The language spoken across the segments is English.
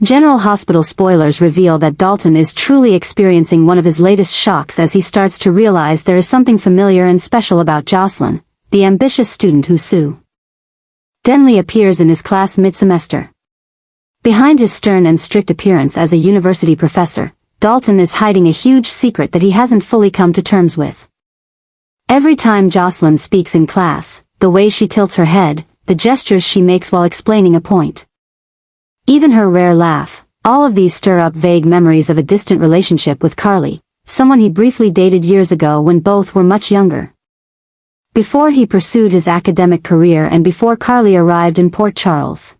General Hospital spoilers reveal that Dalton is truly experiencing one of his latest shocks as he starts to realize there is something familiar and special about Jocelyn, the ambitious student who suddenly appears in his class mid-semester. Behind his stern and strict appearance as a university professor, Dalton is hiding a huge secret that he hasn't fully come to terms with. Every time Jocelyn speaks in class, the way she tilts her head, the gestures she makes while explaining a point, even her rare laugh, all of these stir up vague memories of a distant relationship with Carly, someone he briefly dated years ago when both were much younger. Before he pursued his academic career and before Carly arrived in Port Charles.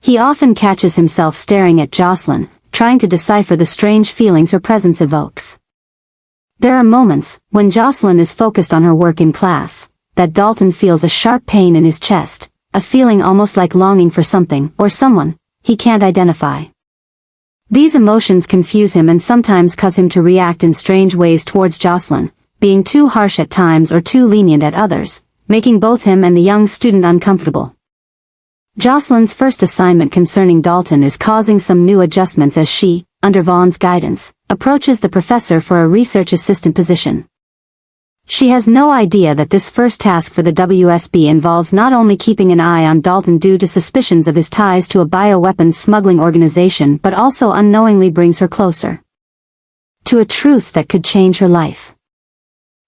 He often catches himself staring at Jocelyn, trying to decipher the strange feelings her presence evokes. There are moments, when Jocelyn is focused on her work in class, that Dalton feels a sharp pain in his chest, a feeling almost like longing for something or someone he can't identify. These emotions confuse him and sometimes cause him to react in strange ways towards Jocelyn, being too harsh at times or too lenient at others, making both him and the young student uncomfortable. Jocelyn's first assignment concerning Dalton is causing some new adjustments as she, under Vaughn's guidance, approaches the professor for a research assistant position. She has no idea that this first task for the WSB involves not only keeping an eye on Dalton due to suspicions of his ties to a bioweapons smuggling organization but also unknowingly brings her closer to a truth that could change her life.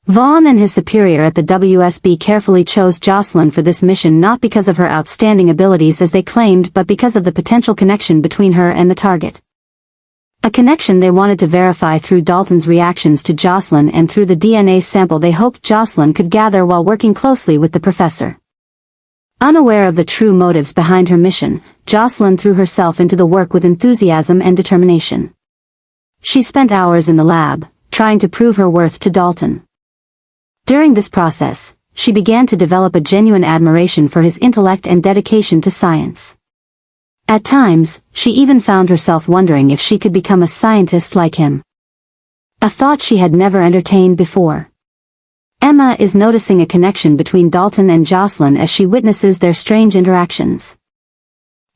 Vaughn and his superior at the WSB carefully chose Jocelyn for this mission not because of her outstanding abilities as they claimed but because of the potential connection between her and the target. A connection they wanted to verify through Dalton's reactions to Jocelyn and through the DNA sample they hoped Jocelyn could gather while working closely with the professor. Unaware of the true motives behind her mission, Jocelyn threw herself into the work with enthusiasm and determination. She spent hours in the lab, trying to prove her worth to Dalton. During this process, she began to develop a genuine admiration for his intellect and dedication to science. At times, she even found herself wondering if she could become a scientist like him. A thought she had never entertained before. Emma is noticing a connection between Dalton and Jocelyn as she witnesses their strange interactions.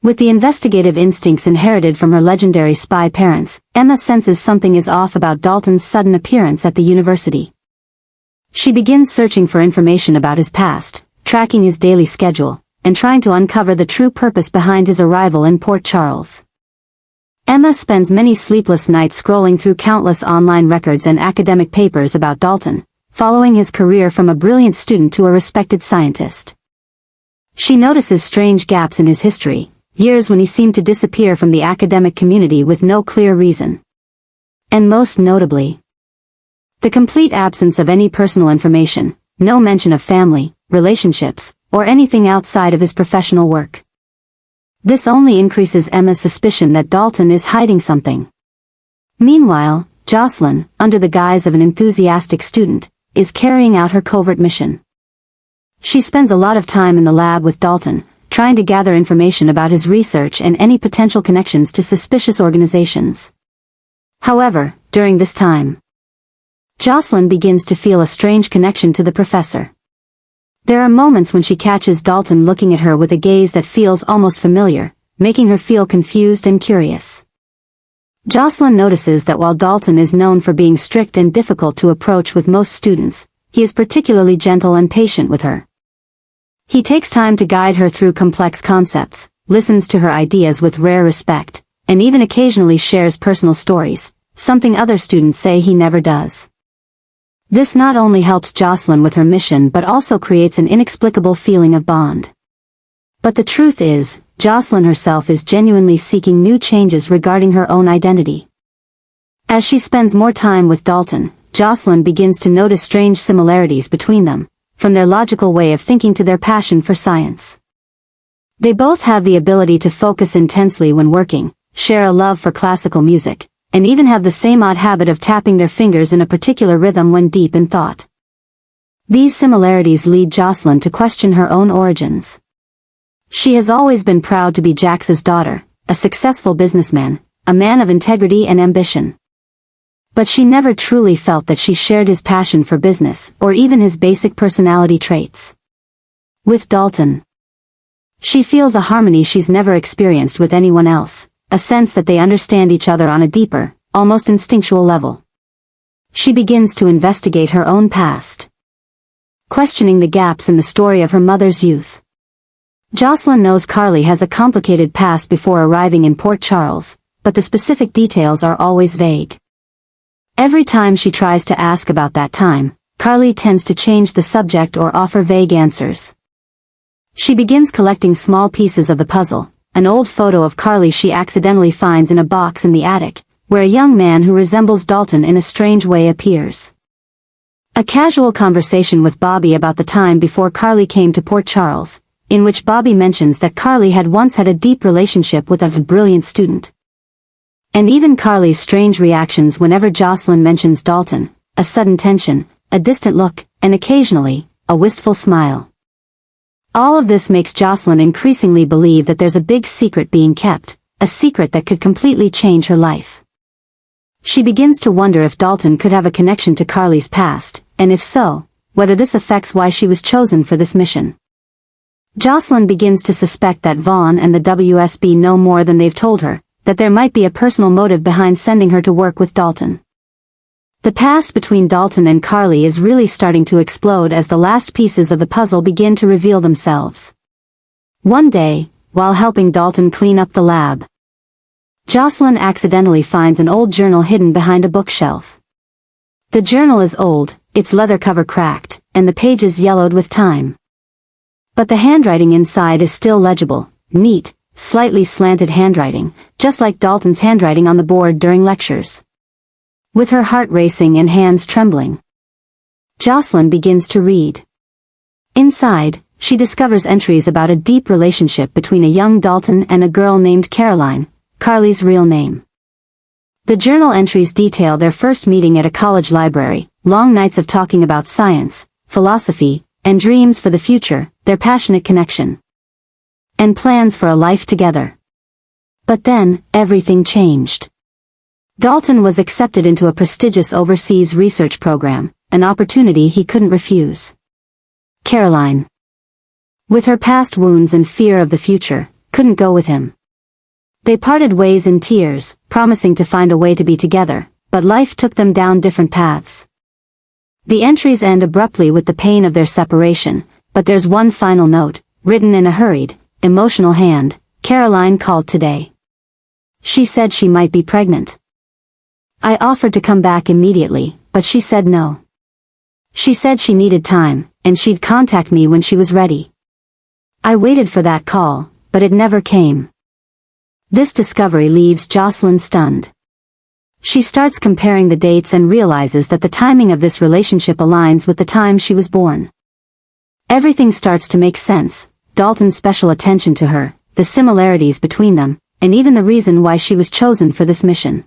With the investigative instincts inherited from her legendary spy parents, Emma senses something is off about Dalton's sudden appearance at the university. She begins searching for information about his past, tracking his daily schedule, and trying to uncover the true purpose behind his arrival in Port Charles. Emma spends many sleepless nights scrolling through countless online records and academic papers about Dalton, following his career from a brilliant student to a respected scientist. She notices strange gaps in his history, years when he seemed to disappear from the academic community with no clear reason. And most notably, the complete absence of any personal information, no mention of family, relationships, or anything outside of his professional work. This only increases Emma's suspicion that Dalton is hiding something. Meanwhile, Jocelyn, under the guise of an enthusiastic student, is carrying out her covert mission. She spends a lot of time in the lab with Dalton, trying to gather information about his research and any potential connections to suspicious organizations. However, during this time, Jocelyn begins to feel a strange connection to the professor. There are moments when she catches Dalton looking at her with a gaze that feels almost familiar, making her feel confused and curious. Jocelyn notices that while Dalton is known for being strict and difficult to approach with most students, he is particularly gentle and patient with her. He takes time to guide her through complex concepts, listens to her ideas with rare respect, and even occasionally shares personal stories, something other students say he never does. This not only helps Jocelyn with her mission but also creates an inexplicable feeling of bond. But the truth is, Jocelyn herself is genuinely seeking new changes regarding her own identity. As she spends more time with Dalton, Jocelyn begins to notice strange similarities between them, from their logical way of thinking to their passion for science. They both have the ability to focus intensely when working, share a love for classical music, and even have the same odd habit of tapping their fingers in a particular rhythm when deep in thought. These similarities lead Jocelyn to question her own origins. She has always been proud to be Jax's daughter, a successful businessman, a man of integrity and ambition. But she never truly felt that she shared his passion for business or even his basic personality traits. With Dalton, she feels a harmony she's never experienced with anyone else, a sense that they understand each other on a deeper, almost instinctual level. She begins to investigate her own past, questioning the gaps in the story of her mother's youth. Jocelyn knows Carly has a complicated past before arriving in Port Charles, but the specific details are always vague. Every time she tries to ask about that time, Carly tends to change the subject or offer vague answers. She begins collecting small pieces of the puzzle, an old photo of Carly she accidentally finds in a box in the attic, where a young man who resembles Dalton in a strange way appears. A casual conversation with Bobby about the time before Carly came to Port Charles, in which Bobby mentions that Carly had once had a deep relationship with a brilliant student. And even Carly's strange reactions whenever Jocelyn mentions Dalton, a sudden tension, a distant look, and occasionally, a wistful smile. All of this makes Jocelyn increasingly believe that there's a big secret being kept, a secret that could completely change her life. She begins to wonder if Dalton could have a connection to Carly's past, and if so, whether this affects why she was chosen for this mission. Jocelyn begins to suspect that Vaughn and the WSB know more than they've told her, that there might be a personal motive behind sending her to work with Dalton. The past between Dalton and Carly is really starting to explode as the last pieces of the puzzle begin to reveal themselves. One day, while helping Dalton clean up the lab, Jocelyn accidentally finds an old journal hidden behind a bookshelf. The journal is old, its leather cover cracked, and the pages yellowed with time. But the handwriting inside is still legible, neat, slightly slanted handwriting, just like Dalton's handwriting on the board during lectures. With her heart racing and hands trembling, Jocelyn begins to read. Inside, she discovers entries about a deep relationship between a young Dalton and a girl named Caroline, Carly's real name. The journal entries detail their first meeting at a college library, long nights of talking about science, philosophy, and dreams for the future, their passionate connection, and plans for a life together. But then, everything changed. Dalton was accepted into a prestigious overseas research program, an opportunity he couldn't refuse. Caroline, with her past wounds and fear of the future, couldn't go with him. They parted ways in tears, promising to find a way to be together, but life took them down different paths. The entries end abruptly with the pain of their separation, but there's one final note, written in a hurried, emotional hand. Caroline called today. She said she might be pregnant. I offered to come back immediately, but she said no. She said she needed time, and she'd contact me when she was ready. I waited for that call, but it never came. This discovery leaves Jocelyn stunned. She starts comparing the dates and realizes that the timing of this relationship aligns with the time she was born. Everything starts to make sense, Dalton's special attention to her, the similarities between them, and even the reason why she was chosen for this mission.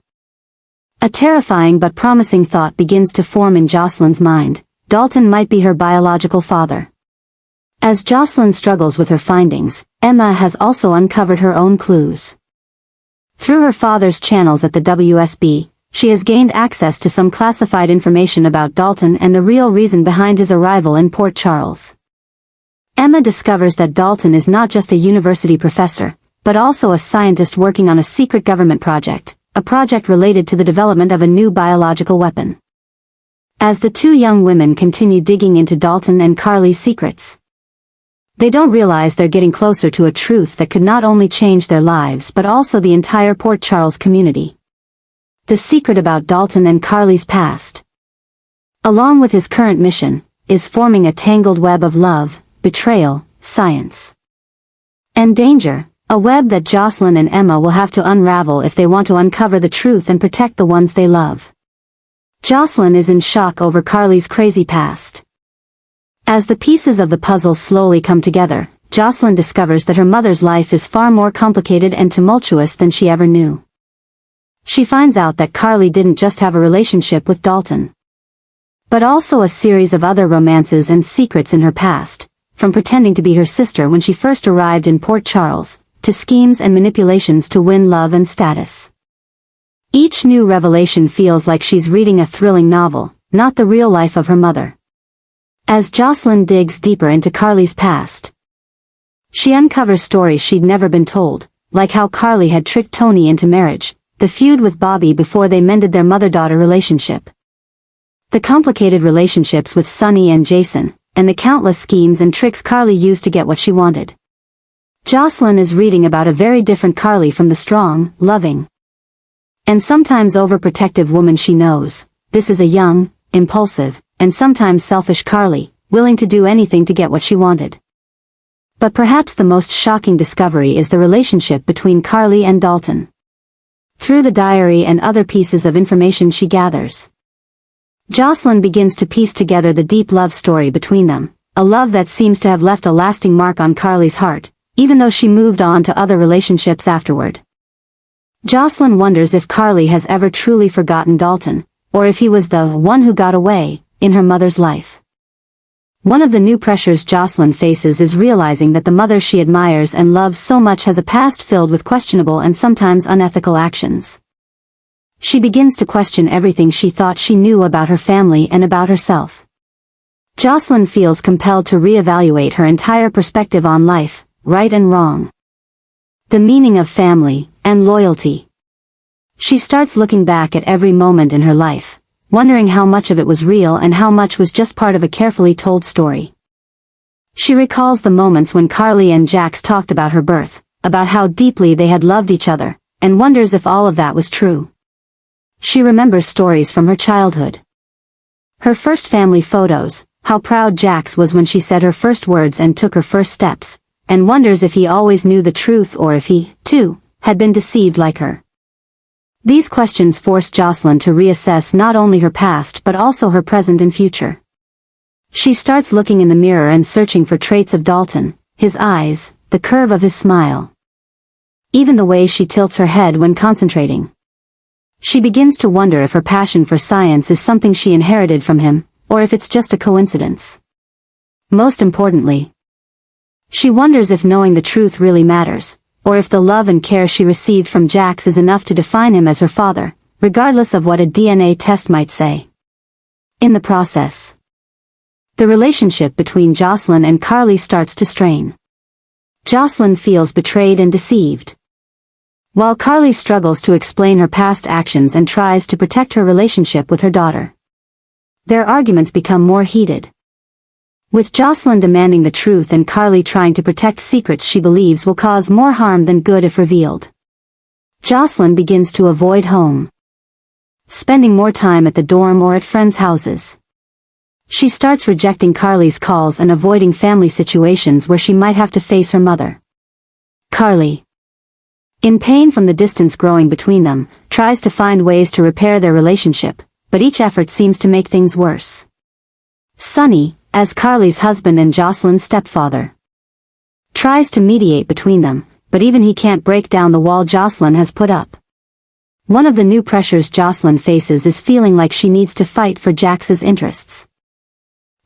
A terrifying but promising thought begins to form in Jocelyn's mind. Dalton might be her biological father. As Jocelyn struggles with her findings, Emma has also uncovered her own clues. Through her father's channels at the WSB, she has gained access to some classified information about Dalton and the real reason behind his arrival in Port Charles. Emma discovers that Dalton is not just a university professor, but also a scientist working on a secret government project, a project related to the development of a new biological weapon. As the two young women continue digging into Dalton and Carly's secrets, they don't realize they're getting closer to a truth that could not only change their lives but also the entire Port Charles community. The secret about Dalton and Carly's past, along with his current mission, is forming a tangled web of love, betrayal, science, and danger, a web that Jocelyn and Emma will have to unravel if they want to uncover the truth and protect the ones they love. Jocelyn is in shock over Carly's crazy past. As the pieces of the puzzle slowly come together, Jocelyn discovers that her mother's life is far more complicated and tumultuous than she ever knew. She finds out that Carly didn't just have a relationship with Dalton, but also a series of other romances and secrets in her past, from pretending to be her sister when she first arrived in Port Charles, to schemes and manipulations to win love and status. Each new revelation feels like she's reading a thrilling novel, not the real life of her mother. As Jocelyn digs deeper into Carly's past, she uncovers stories she'd never been told, like how Carly had tricked Tony into marriage, the feud with Bobby before they mended their mother-daughter relationship, the complicated relationships with Sonny and Jason, and the countless schemes and tricks Carly used to get what she wanted. Jocelyn is reading about a very different Carly from the strong, loving, and sometimes overprotective woman she knows. This is a young, impulsive, and sometimes selfish Carly, willing to do anything to get what she wanted. But perhaps the most shocking discovery is the relationship between Carly and Dalton. Through the diary and other pieces of information she gathers, Jocelyn begins to piece together the deep love story between them, a love that seems to have left a lasting mark on Carly's heart, even though she moved on to other relationships afterward. Jocelyn wonders if Carly has ever truly forgotten Dalton, or if he was the one who got away, in her mother's life. One of the new pressures Jocelyn faces is realizing that the mother she admires and loves so much has a past filled with questionable and sometimes unethical actions. She begins to question everything she thought she knew about her family and about herself. Jocelyn feels compelled to reevaluate her entire perspective on life, right and wrong, the meaning of family, and loyalty. She starts looking back at every moment in her life, wondering how much of it was real and how much was just part of a carefully told story. She recalls the moments when Carly and Jax talked about her birth, about how deeply they had loved each other, and wonders if all of that was true. She remembers stories from her childhood. Her first family photos, how proud Jax was when she said her first words and took her first steps, and wonders if he always knew the truth or if he, too, had been deceived like her. These questions force Jocelyn to reassess not only her past but also her present and future. She starts looking in the mirror and searching for traits of Dalton, his eyes, the curve of his smile, even the way she tilts her head when concentrating. She begins to wonder if her passion for science is something she inherited from him, or if it's just a coincidence. Most importantly, she wonders if knowing the truth really matters, or if the love and care she received from Jax is enough to define him as her father, regardless of what a DNA test might say. In the process, the relationship between Jocelyn and Carly starts to strain. Jocelyn feels betrayed and deceived, while Carly struggles to explain her past actions and tries to protect her relationship with her daughter. Their arguments become more heated, with Jocelyn demanding the truth and Carly trying to protect secrets she believes will cause more harm than good if revealed. Jocelyn begins to avoid home, spending more time at the dorm or at friends' houses. She starts rejecting Carly's calls and avoiding family situations where she might have to face her mother. Carly, in pain from the distance growing between them, tries to find ways to repair their relationship, but each effort seems to make things worse. Sonny, as Carly's husband and Jocelyn's stepfather, tries to mediate between them, but even he can't break down the wall Jocelyn has put up. One of the new pressures Jocelyn faces is feeling like she needs to fight for Jax's interests.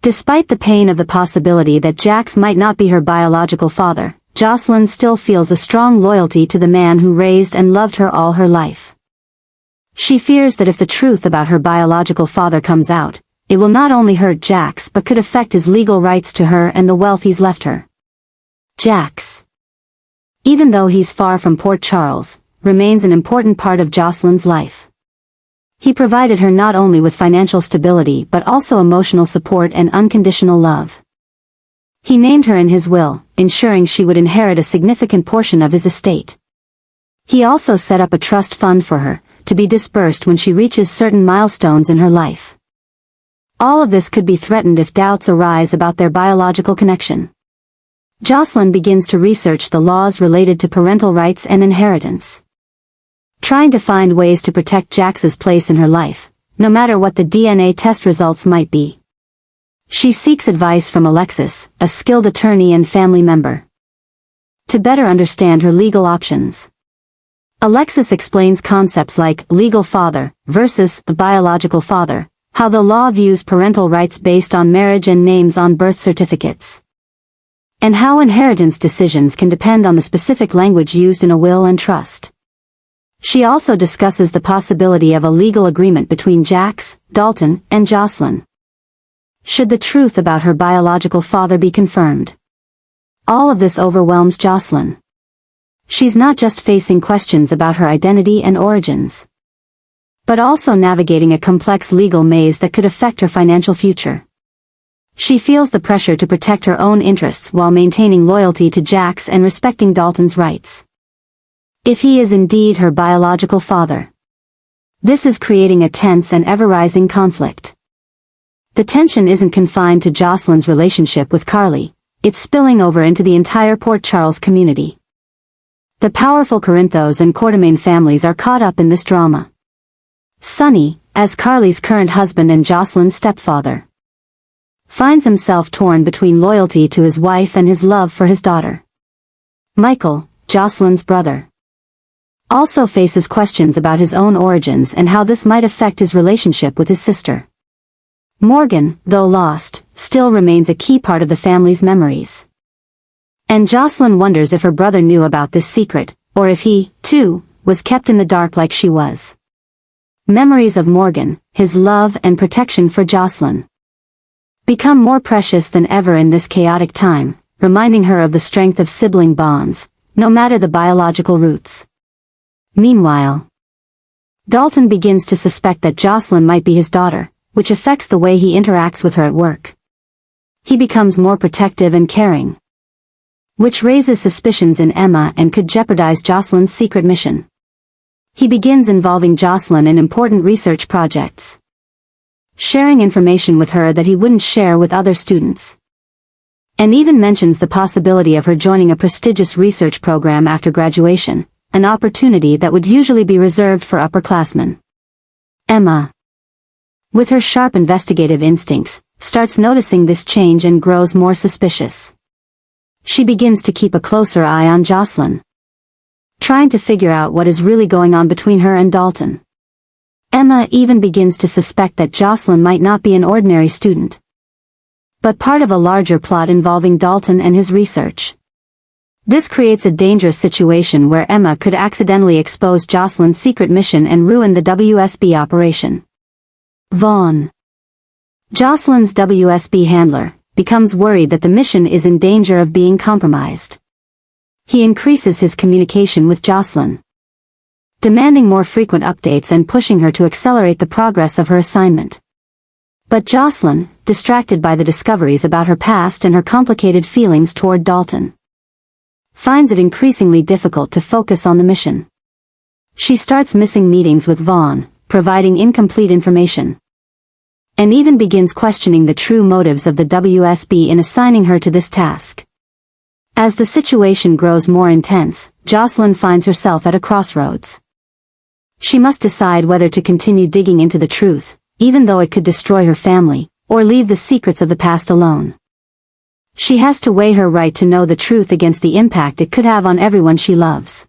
Despite the pain of the possibility that Jax might not be her biological father, Jocelyn still feels a strong loyalty to the man who raised and loved her all her life. She fears that if the truth about her biological father comes out, it will not only hurt Jax but could affect his legal rights to her and the wealth he's left her. Jax, even though he's far from Port Charles, remains an important part of Jocelyn's life. He provided her not only with financial stability but also emotional support and unconditional love. He named her in his will, ensuring she would inherit a significant portion of his estate. He also set up a trust fund for her, to be dispersed when she reaches certain milestones in her life. All of this could be threatened if doubts arise about their biological connection. Jocelyn begins to research the laws related to parental rights and inheritance, trying to find ways to protect Jax's place in her life, no matter what the DNA test results might be. She seeks advice from Alexis, a skilled attorney and family member, to better understand her legal options. Alexis explains concepts like legal father versus the biological father, how the law views parental rights based on marriage and names on birth certificates, and how inheritance decisions can depend on the specific language used in a will and trust. She also discusses the possibility of a legal agreement between Jax, Dalton, and Jocelyn, should the truth about her biological father be confirmed. All of this overwhelms Jocelyn. She's not just facing questions about her identity and origins, but also navigating a complex legal maze that could affect her financial future. She feels the pressure to protect her own interests while maintaining loyalty to Jack's and respecting Dalton's rights, if he is indeed her biological father. This is creating a tense and ever-rising conflict. The tension isn't confined to Jocelyn's relationship with Carly, it's spilling over into the entire Port Charles community. The powerful Corinthos and Quartermain families are caught up in this drama. Sonny, as Carly's current husband and Jocelyn's stepfather, finds himself torn between loyalty to his wife and his love for his daughter. Michael, Jocelyn's brother, also faces questions about his own origins and how this might affect his relationship with his sister. Morgan, though lost, still remains a key part of the family's memories. And Jocelyn wonders if her brother knew about this secret, or if he, too, was kept in the dark like she was. Memories of Morgan, his love and protection for Jocelyn, become more precious than ever in this chaotic time, reminding her of the strength of sibling bonds, no matter the biological roots. Meanwhile, Dalton begins to suspect that Jocelyn might be his daughter, which affects the way he interacts with her at work. He becomes more protective and caring, which raises suspicions in Emma and could jeopardize Jocelyn's secret mission. He begins involving Jocelyn in important research projects, sharing information with her that he wouldn't share with other students, and even mentions the possibility of her joining a prestigious research program after graduation, an opportunity that would usually be reserved for upperclassmen. Emma, with her sharp investigative instincts, starts noticing this change and grows more suspicious. She begins to keep a closer eye on Jocelyn, trying to figure out what is really going on between her and Dalton. Emma even begins to suspect that Jocelyn might not be an ordinary student, but part of a larger plot involving Dalton and his research. This creates a dangerous situation where Emma could accidentally expose Jocelyn's secret mission and ruin the WSB operation. Vaughn, Jocelyn's WSB handler, becomes worried that the mission is in danger of being compromised. He increases his communication with Jocelyn, demanding more frequent updates and pushing her to accelerate the progress of her assignment. But Jocelyn, distracted by the discoveries about her past and her complicated feelings toward Dalton, finds it increasingly difficult to focus on the mission. She starts missing meetings with Vaughn, providing incomplete information, and even begins questioning the true motives of the WSB in assigning her to this task. As the situation grows more intense, Jocelyn finds herself at a crossroads. She must decide whether to continue digging into the truth, even though it could destroy her family, or leave the secrets of the past alone. She has to weigh her right to know the truth against the impact it could have on everyone she loves.